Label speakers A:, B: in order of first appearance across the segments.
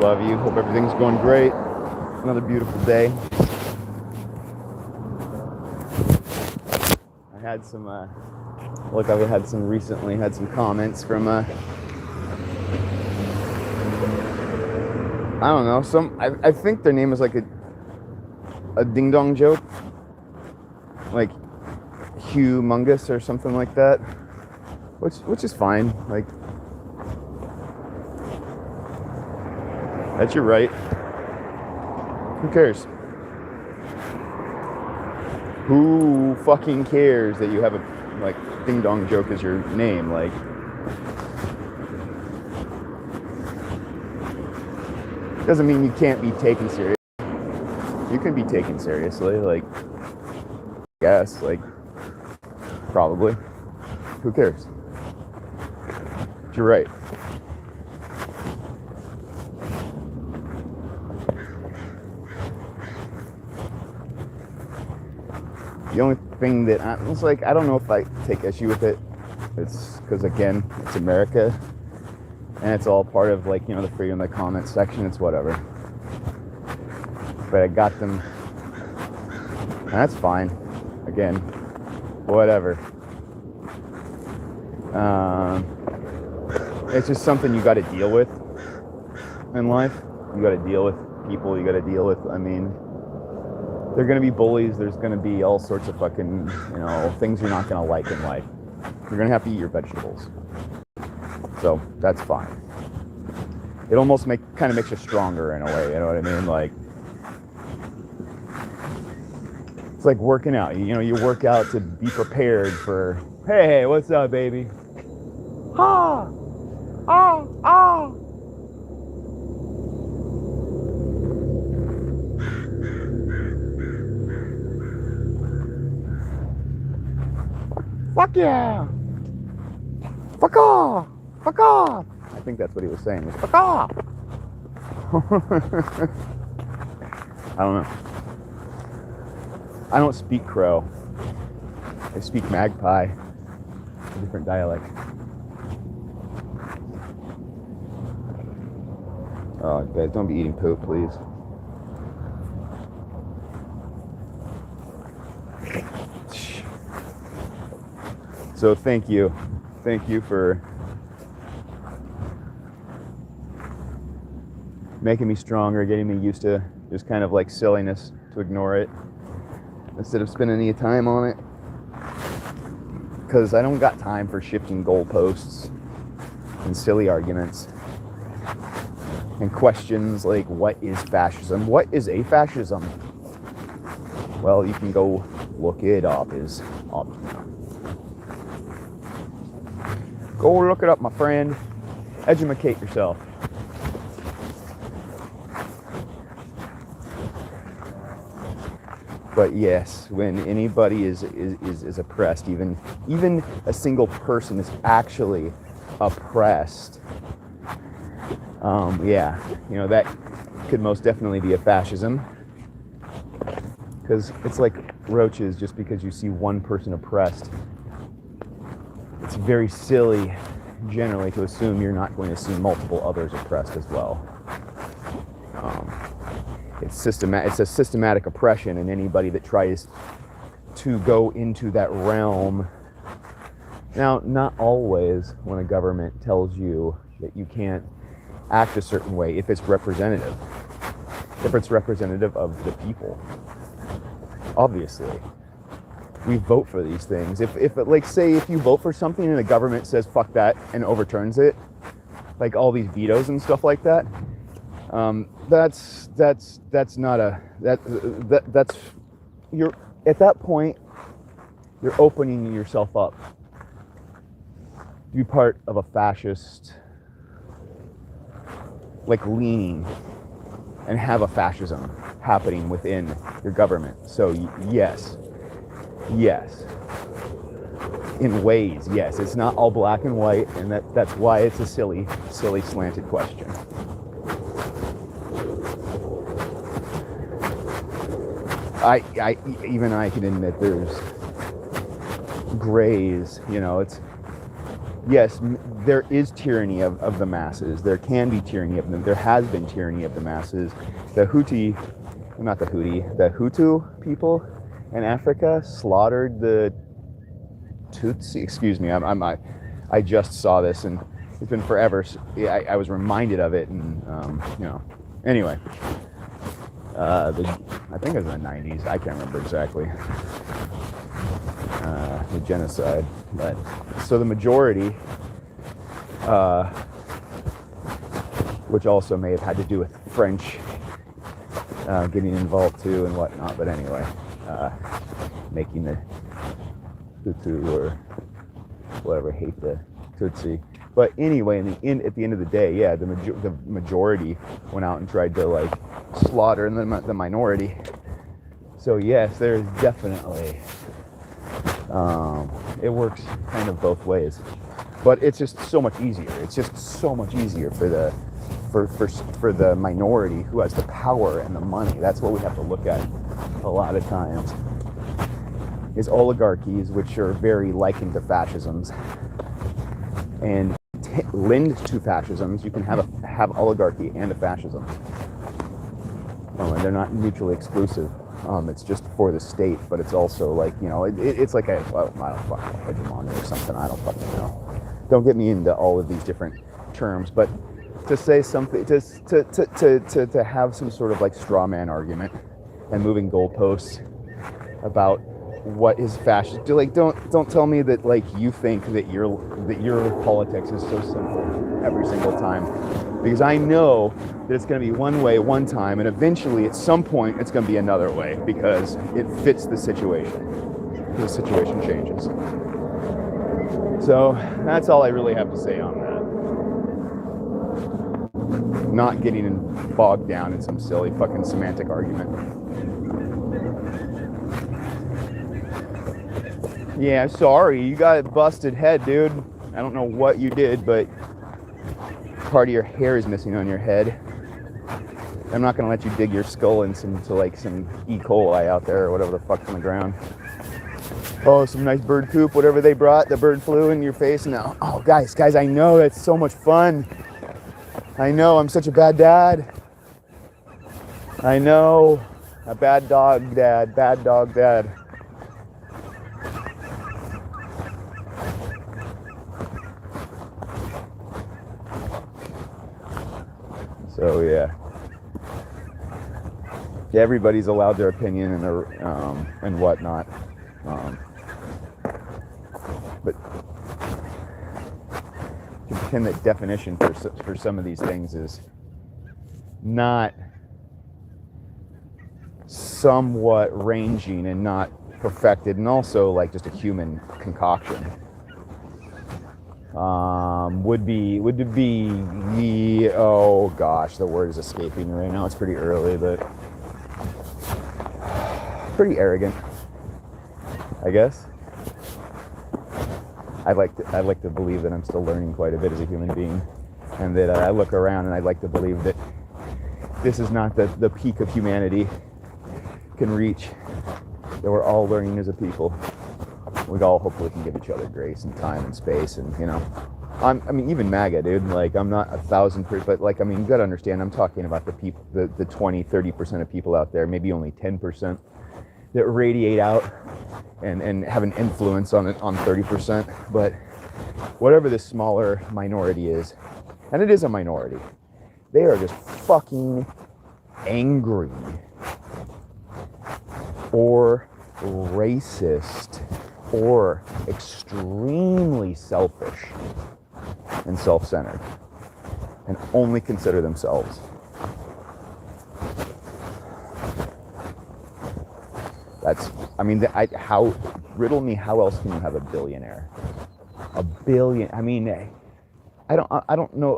A: love you. Hope everything's going great. Another beautiful day. I had some, look, I've had some recently, had some comments from, I don't know, I think their name is like a ding-dong joke. Like, humongous or something like that. Which is fine. Like, that's your right. Who cares? Who fucking cares that you have a, like, ding dong joke as your name? Like, doesn't mean you can't be taken serious. You can be taken seriously, like, I guess, like, probably. Who cares? You're right. The only thing that it's like, I don't know if I take issue with it. It's because, again, it's America, and it's all part of, like, you know, the freedom of the comments section. It's whatever. But I got them, and that's fine. Again, whatever. It's just something you got to deal with in life. You got to deal with people. You got to deal with, I mean, there are going to be bullies. There's going to be all sorts of fucking, you know, things you're not going to like in life. You're going to have to eat your vegetables. So that's fine. It almost kind of makes you stronger in a way. You know what I mean? Like, it's like working out. You know, you work out to be prepared for, hey, what's up, baby? Ha! Ah! Ah! Fuck yeah! Fuck off! Fuck off! I think that's what he was saying. Was fuck off! I don't know. I don't speak crow. I speak magpie. A different dialect. Oh, guys, don't be eating poop, please. So thank you. Thank you for making me stronger, getting me used to just kind of like silliness, to ignore it instead of spending any time on it. Because I don't got time for shifting goalposts and silly arguments and questions like, what is fascism? What is a fascism? Well, you can go look it up. Go look it up, my friend. Educate yourself. But yes, when anybody is oppressed, even a single person is actually oppressed, yeah, you know, that could most definitely be a fascism. Because it's like roaches, just because you see one person oppressed, it's very silly generally to assume you're not going to see multiple others oppressed as well. It's a systematic oppression, and anybody that tries to go into that realm. Now, not always when a government tells you that you can't act a certain way if it's representative. If it's representative of the people. Obviously. We vote for these things. If like, say, if you vote for something and the government says fuck that and overturns it, like all these vetoes and stuff like that, that's not that's you're at that point you're opening yourself up to be part of a fascist, like, leaning and have a fascism happening within your government. So yes, in ways, yes, it's not all black and white, and that's why it's a silly slanted question. I can admit there's grays, you know, yes, there is tyranny of the masses. There can be tyranny of them. There has been tyranny of the masses. The Hutu people in Africa slaughtered the Tutsi. Excuse me, I just saw this, and it's been forever. So I was reminded of it, and Anyway, I think it was in the 90s. I can't remember exactly. The genocide, but so the majority, which also may have had to do with French getting involved too and whatnot. But anyway, making the Hutu or whatever hate the Tutsi. But anyway, at the end of the day, yeah, the majority went out and tried to like slaughter the minority. So yes, there's definitely it works kind of both ways, but it's just so much easier. It's just so much easier for the minority who has the power and the money. That's what we have to look at a lot of times. Is oligarchies, which are very likened to fascisms, and lend to fascisms. You can have oligarchy and a fascism. And they're not mutually exclusive. It's just for the state, but it's also like, it's like I don't fucking know, hegemony or something. I don't fucking know. Don't get me into all of these different terms, but to say something, to have some sort of like straw man argument and moving goalposts about what is fascist. Don't tell me that like you think that your politics is so simple every single time, because I know that it's going to be one way one time, and eventually at some point it's going to be another way because it fits the situation. The situation changes. So that's all I really have to say on that. Not getting bogged down in some silly fucking semantic argument. Yeah, sorry, you got a busted head, dude. I don't know what you did, but part of your hair is missing on your head. I'm not gonna let you dig your skull into some E. coli out there or whatever the fuck's on the ground. Oh, some nice bird poop, whatever they brought. The bird flew in your face, and now, oh, guys, I know that's so much fun. I know I'm such a bad dad. I know, a bad dog dad. So yeah, everybody's allowed their opinion and their and whatnot, but to pretend that definition for some of these things is not somewhat ranging and not perfected, and also like just a human concoction. Would be the, oh gosh, the word is escaping me right now. It's pretty early, but pretty arrogant, I guess. I'd like to believe that I'm still learning quite a bit as a human being, and that I look around and I'd like to believe that this is not the peak of humanity can reach, that we're all learning as a people. We all hopefully can give each other grace and time and space, and I mean, even MAGA, dude, like, I'm not 1,000%, but like, I mean, you gotta understand, I'm talking about the people, the 20-30% of people out there, maybe only 10%, that radiate out and have an influence on 30%. But whatever this smaller minority is, and it is a minority, they are just fucking angry or racist or extremely selfish and self-centered and only consider themselves. Riddle me, how else can you have a billionaire? A billion, I mean, I don't know,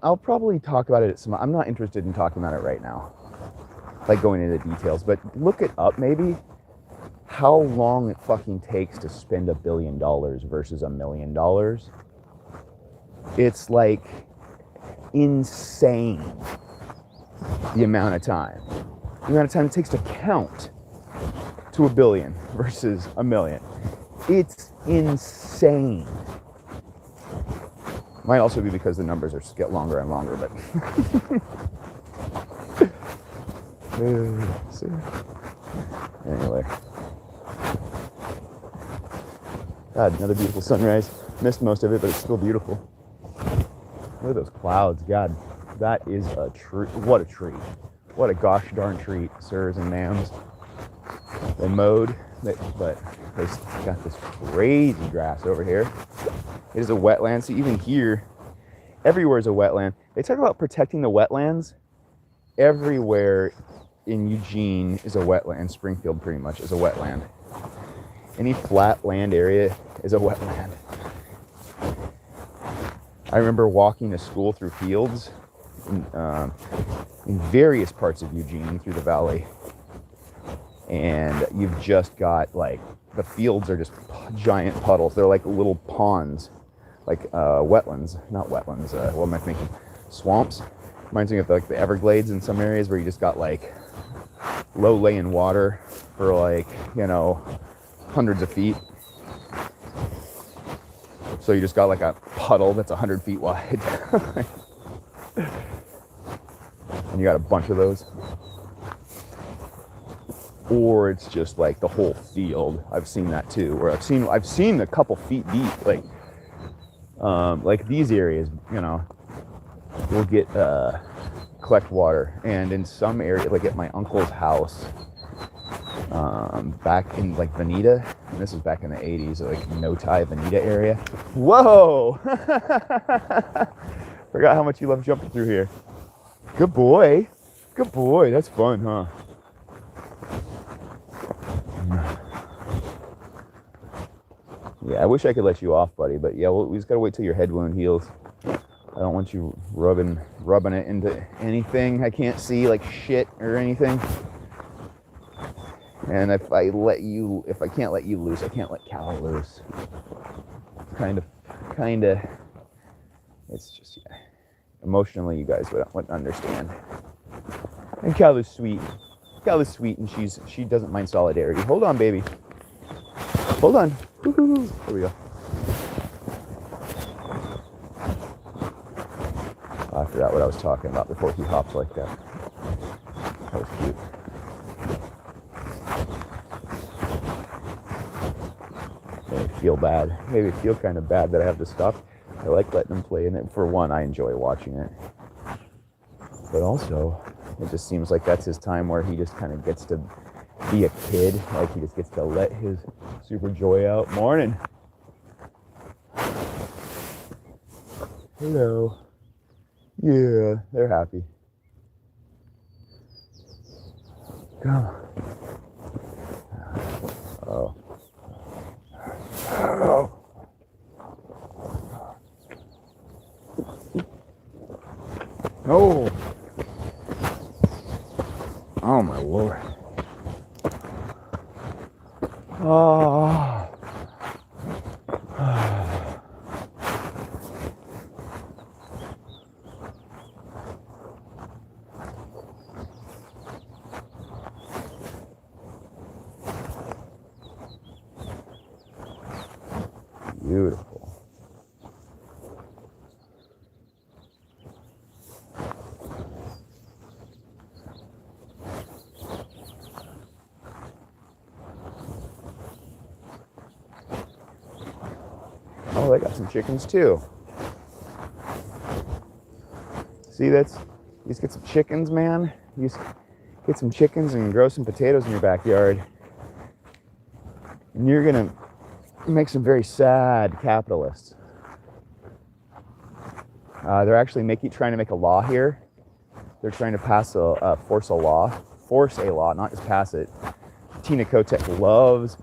A: I'll probably talk about it I'm not interested in talking about it right now, like going into the details, but look it up maybe, how long it fucking takes to spend $1 billion versus $1 million. It's like insane the amount of time it takes to count to $1 billion versus $1 million. It's insane. Might also be because the numbers are get longer and longer, but see? Anyway. God, another beautiful sunrise. Missed most of it, but it's still beautiful. Look at those clouds. God, that is a treat. What a treat. What a gosh darn treat, sirs and ma'ams. They mowed, but they got this crazy grass over here. It is a wetland. See, even here, everywhere is a wetland. They talk about protecting the wetlands. Everywhere in Eugene is a wetland. Springfield pretty much is a wetland. Any flat land area is a wetland. I remember walking to school through fields in various parts of Eugene through the valley. And you've just got like, the fields are just giant puddles. They're like little ponds, like wetlands, not wetlands, what am I thinking? Swamps. Reminds me of like the Everglades in some areas where you just got like low laying water for like, you know, hundreds of feet. So you just got like a puddle that's 100 feet wide. And you got a bunch of those. Or it's just like the whole field. I've seen that too, where I've seen a couple feet deep, like these areas, you know, will get collect water. And in some area, like at my uncle's house, back in like Veneta, and this is back in the 80s, like Notai, Veneta area. Whoa! Forgot how much you love jumping through here. Good boy. Good boy. That's fun, huh? Yeah, I wish I could let you off, buddy, but yeah, we just gotta wait till your head wound heals. I don't want you rubbing it into anything I can't see, like shit or anything. And if I can't let you loose, I can't let Cal loose. Kind of. It's just, yeah. Emotionally, you guys wouldn't understand. And Cal is sweet. Cal is sweet, and she doesn't mind solidarity. Hold on, baby. Hold on. Woo-hoo. There we go. I forgot what I was talking about before he hopped like that. That was cute. Made me feel bad. Maybe feel kind of bad that I have to stop. I like letting him play in it. For one, I enjoy watching it. But also, it just seems like that's his time where he just kind of gets to be a kid. Like he just gets to let his super joy out. Morning. Hello. Yeah, they're happy. Come on. Oh. Oh. No. Oh my Lord. Oh. Beautiful. Oh, they got some chickens too. See, you just get some chickens, man. You just get some chickens and grow some potatoes in your backyard. And you're gonna make some very sad capitalists. They're actually trying to make a law here. They're trying to force a law, not just pass it. Tina Kotek loves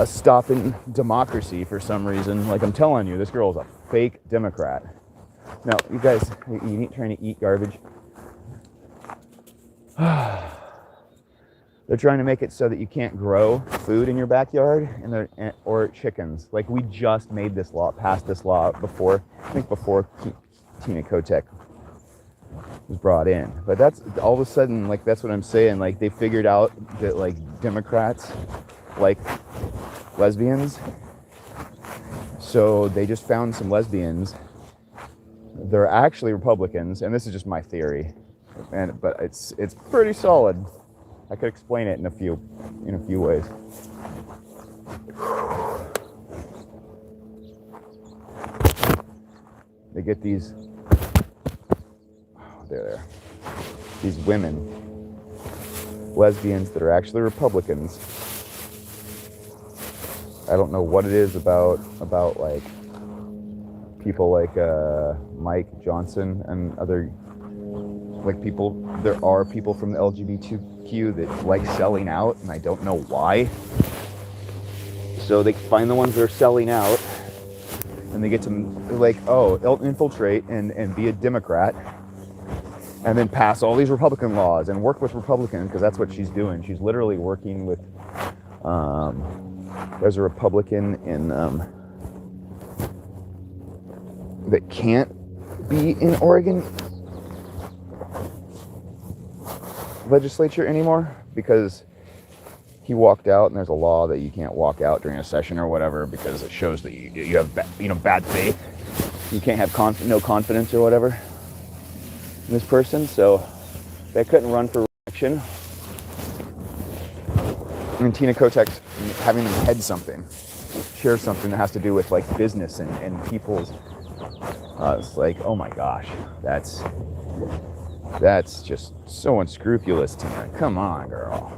A: stopping democracy for some reason. Like I'm telling you, this girl is a fake Democrat. No, you guys, trying to eat garbage. They're trying to make it so that you can't grow food in your backyard or chickens. Like we just made this law, passed this law before Tina Kotek was brought in. But that's all of a sudden, like that's what I'm saying. Like they figured out that like Democrats like lesbians. So they just found some lesbians they're actually Republicans, and this is just my theory, but it's pretty solid. I could explain it in a few ways. They get these, these women, lesbians that are actually Republicans. I don't know what it is about like people like Mike Johnson and other like people. There are people from the LGBTQ that like selling out, and I don't know why. So they find the ones that are selling out, and they get to like, infiltrate and be a Democrat, and then pass all these Republican laws and work with Republicans, because that's what she's doing. She's literally working with. There's a Republican in that can't be in Oregon legislature anymore because he walked out, and there's a law that you can't walk out during a session or whatever because it shows that you have bad faith. You can't have no confidence or whatever in this person, so they couldn't run for re-election. And Tina Kotek's having them share something that has to do with like business and people's. It's like, oh my gosh, that's just so unscrupulous, Tina. Come on, girl.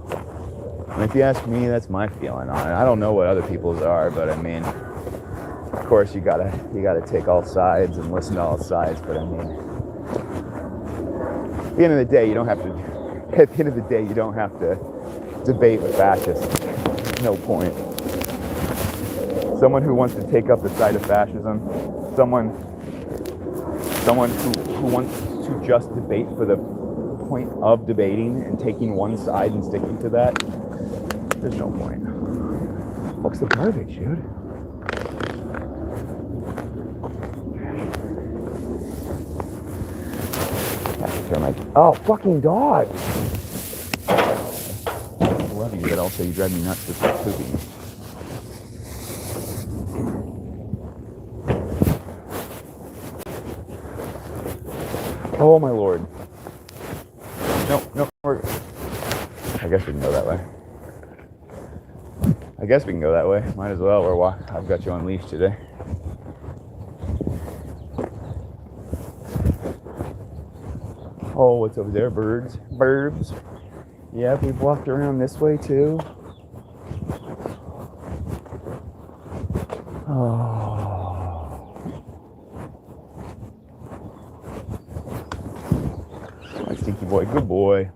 A: And if you ask me, that's my feeling on it. I don't know what other people's are, but I mean, of course you gotta take all sides and listen to all sides. But I mean, at the end of the day, you don't have to debate with fascists. No point. Someone who wants to take up the side of fascism, someone who wants to just debate for the point of debating and taking one side and sticking to that, there's no point. What's the garbage, dude? Oh, fucking dog! I love you, but also you drive me nuts with that pooping. Oh my lord. No, I guess we can go that way. Might as well. I've got you on leash today. Oh, what's over there? Birds. Yeah, we've walked around this way too. Oh. My stinky boy. Good boy.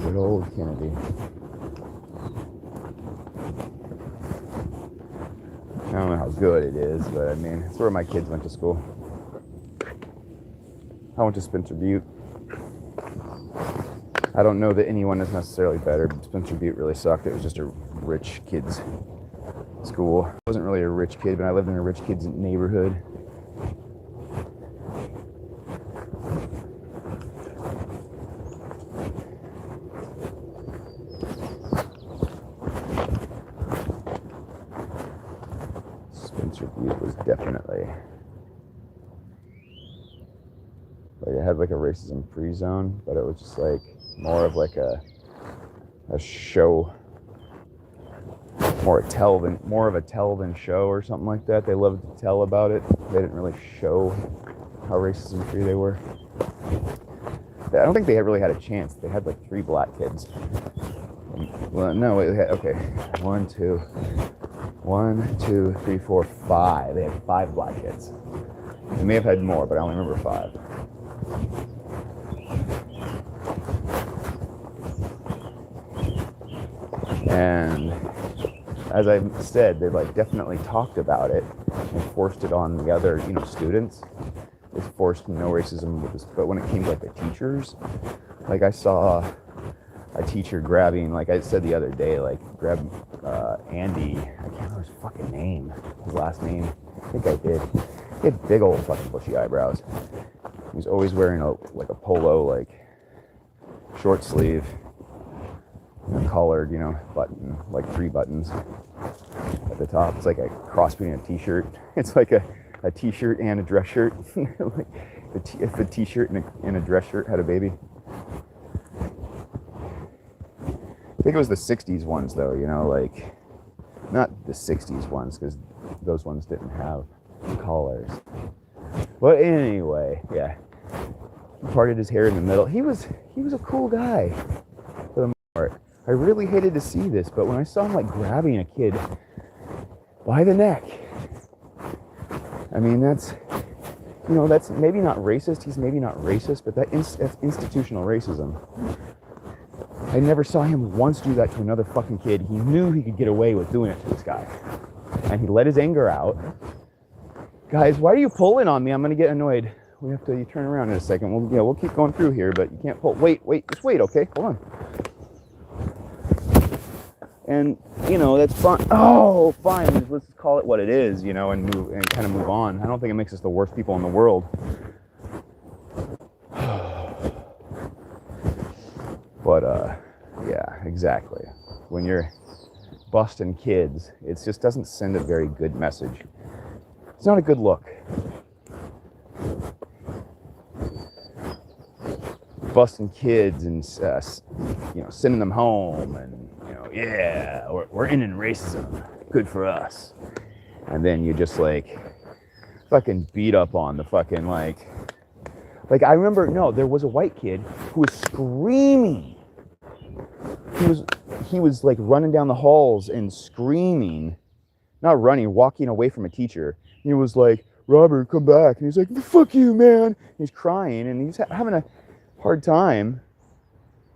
A: Good old Kennedy. I don't know how good it is, but I mean, it's where my kids went to school. I went to Spencer Butte. I don't know that anyone is necessarily better, but Spencer Butte really sucked. It was just a rich kids' school. I wasn't really a rich kid, but I lived in a rich kids' neighborhood. Spencer Butte was definitely, like, it had like a racism-free zone, but it was just like more of like a show, more of a tell than show or something like that. They loved to tell about it. They didn't really show how racism-free they were. I don't think they really had a chance. They had like 3 black kids. Well, no, wait, okay. 1, 2, 3, 4, 5. They had 5 black kids. They may have had more, but I only remember 5. And as I said, they like definitely talked about it and forced it on the other, students. They forced no racism with this, but when it came to like the teachers, like I saw a teacher grabbing, like I said the other day, like grab Andy. I can't remember his fucking name, his last name. I think I did. He had big old fucking bushy eyebrows. He was always wearing a polo, like short sleeve. collared, button, like 3 buttons at the top. It's like a cross between a t-shirt. It's like a t-shirt and a dress shirt. Like if a t-shirt and a dress shirt had a baby. I think it was the 60s ones though, like not the 60s ones because those ones didn't have collars. But anyway, yeah. He parted his hair in the middle. He was a cool guy for the most part. I really hated to see this, but when I saw him like grabbing a kid by the neck, I mean that's maybe not racist. He's maybe not racist, but that's institutional racism. I never saw him once do that to another fucking kid. He knew he could get away with doing it to this guy, and he let his anger out. Guys, why are you pulling on me? I'm gonna get annoyed. We have to. You turn around in a second. We'll keep going through here, but you can't pull. Wait, just wait. Okay, hold on. And that's fine. Oh, fine. Let's just call it what it is, and kind of move on. I don't think it makes us the worst people in the world. But yeah, exactly. When you're busting kids, it just doesn't send a very good message. It's not a good look. Busting kids and sending them home, and yeah, we're ending racism. Good for us. And then you just fucking beat up on the fucking like I remember there was a white kid who was screaming. He was like running down the halls and screaming, not running, walking away from a teacher. He was like, "Robert, come back!" And he's like, "Fuck you, man!" He's crying and he's having a hard time.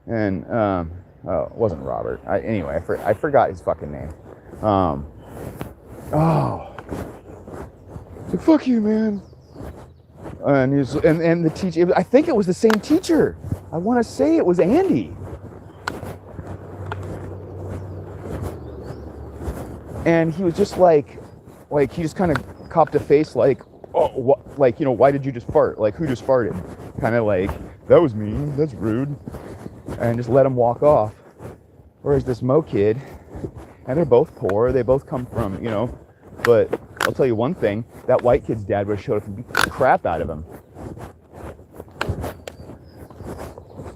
A: And it wasn't Robert. Anyway, I forgot his fucking name. Like, "Fuck you, man!" And he was, and the teacher. I think it was the same teacher. I want to say it was Andy. And he was just like he just kind of copped a face like, "Oh, what? Why did you just fart? Like, who just farted?" Kind of like, "That was me. That's rude." And just let him walk off. Whereas this Mo kid, and they're both poor. They both come from, but I'll tell you one thing. That white kid's dad would have showed up and beat the crap out of him.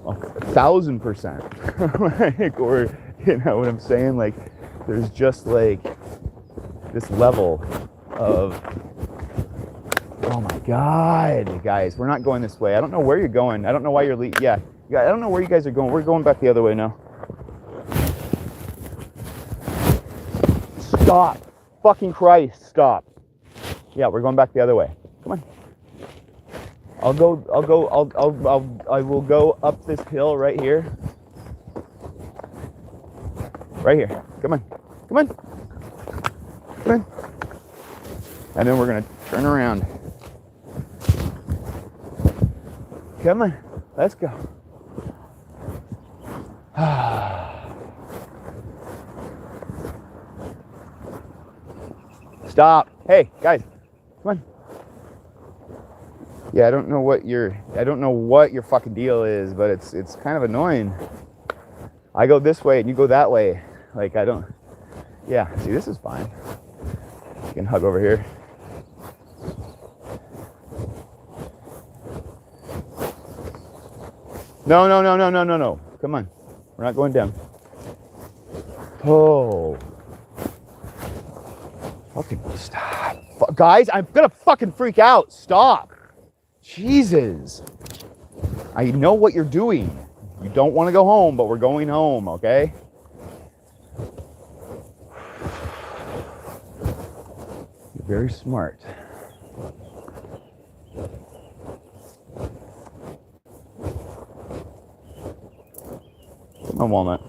A: 1,000%. Or, you know what I'm saying? Like, there's just this level of, oh my God, guys, we're not going this way. I don't know where you're going. I don't know why you're I don't know where you guys are going. We're going back the other way now. Stop. Fucking Christ, stop. Yeah, we're going back the other way. Come on. I will go up this hill right here. Right here. Come on. Come on. Come on. And then we're going to turn around. Come on. Let's go. Stop. Hey, guys. Come on. Yeah, I don't know what your fucking deal is, but it's kind of annoying. I go this way and you go that way. Yeah, see, this is fine. You can hug over here. No. Come on. We're not going down. Oh. Fucking stop. Guys, I'm gonna fucking freak out. Stop. Jesus. I know what you're doing. You don't want to go home, but we're going home, okay? You're very smart. Come on, Walnut.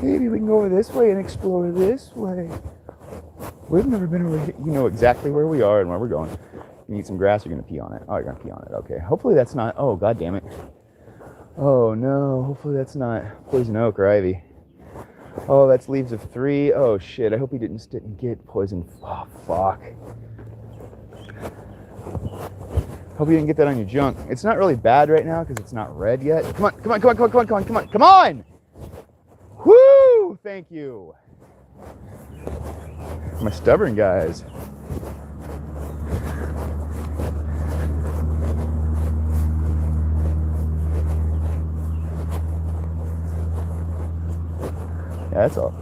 A: Maybe we can go over this way and explore this way. We've never been over here. You know exactly where we are and where we're going. You need some grass, you're going to pee on it. Oh, you're going to pee on it. Okay. Hopefully that's not... Oh, God damn it. Oh, no. Hopefully that's not poison oak or ivy. Oh, that's Leaves of 3. Oh, shit. I hope he didn't get poisoned. Oh, fuck. Hope you didn't get that on your junk. It's not really bad right now because it's not red yet. Come on, come on, come on, come on, come on, come on, come on, come on! Woo! Thank you. My stubborn guys. Yeah, that's all.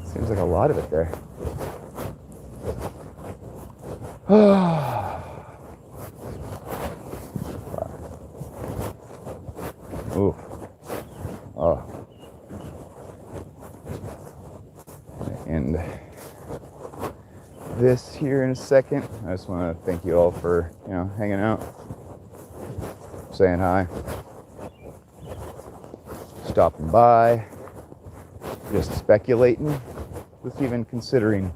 A: Seems like a lot of it there. Ooh. Oh. And this here in a second. I just want to thank you all for, hanging out, saying hi, stopping by, just speculating, just even considering,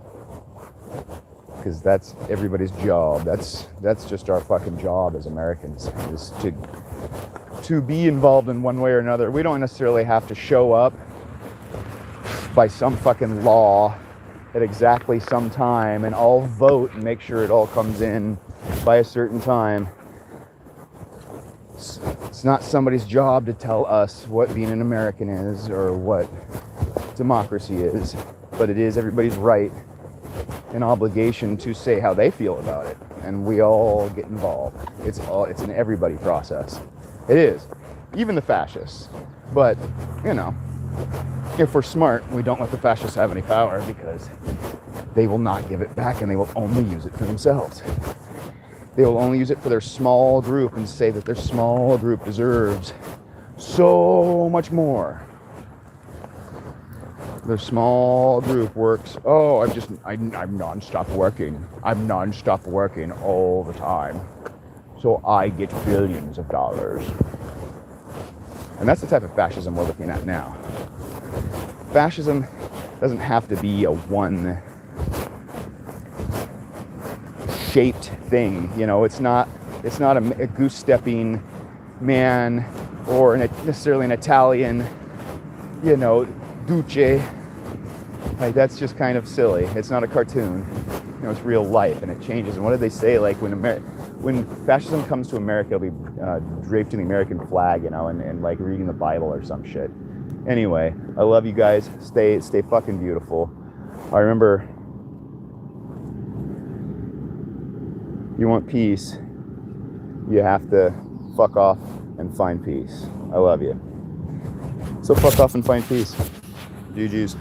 A: because that's everybody's job. That's just our fucking job as Americans, is to be involved in one way or another. We don't necessarily have to show up by some fucking law at exactly some time and all vote and make sure it all comes in by a certain time. It's not somebody's job to tell us what being an American is or what democracy is, but it is everybody's right and obligation to say how they feel about it, and we all get involved. It's an everybody process. It is, even the fascists. But if we're smart, we don't let the fascists have any power, because they will not give it back and they will only use it for themselves. They will only use it for their small group and say that their small group deserves so much more. Their small group works. Oh, I'm non-stop working. I'm non-stop working all the time, so I get billions of dollars. And that's the type of fascism we're looking at now. Fascism doesn't have to be a one-shaped thing. It's not a goose-stepping man or necessarily an Italian, Duce. Like, that's just kind of silly. It's not a cartoon. It's real life, and it changes. And what did they say? Like, when fascism comes to America, it'll be draped in the American flag, and like reading the Bible or some shit. Anyway, I love you guys. Stay fucking beautiful. I remember, you want peace, you have to fuck off and find peace. I love you. So fuck off and find peace. GG's.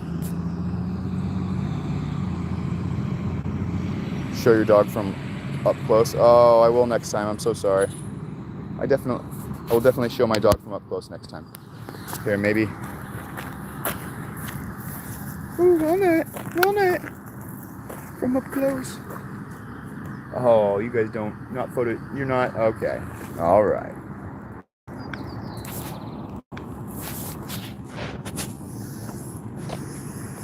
A: Show your dog from up close. Oh, I will next time. I'm so sorry. I will definitely show my dog from up close next time. Here, maybe. Ooh, walnut. From up close. Oh, you guys not photo. You're not okay. All right.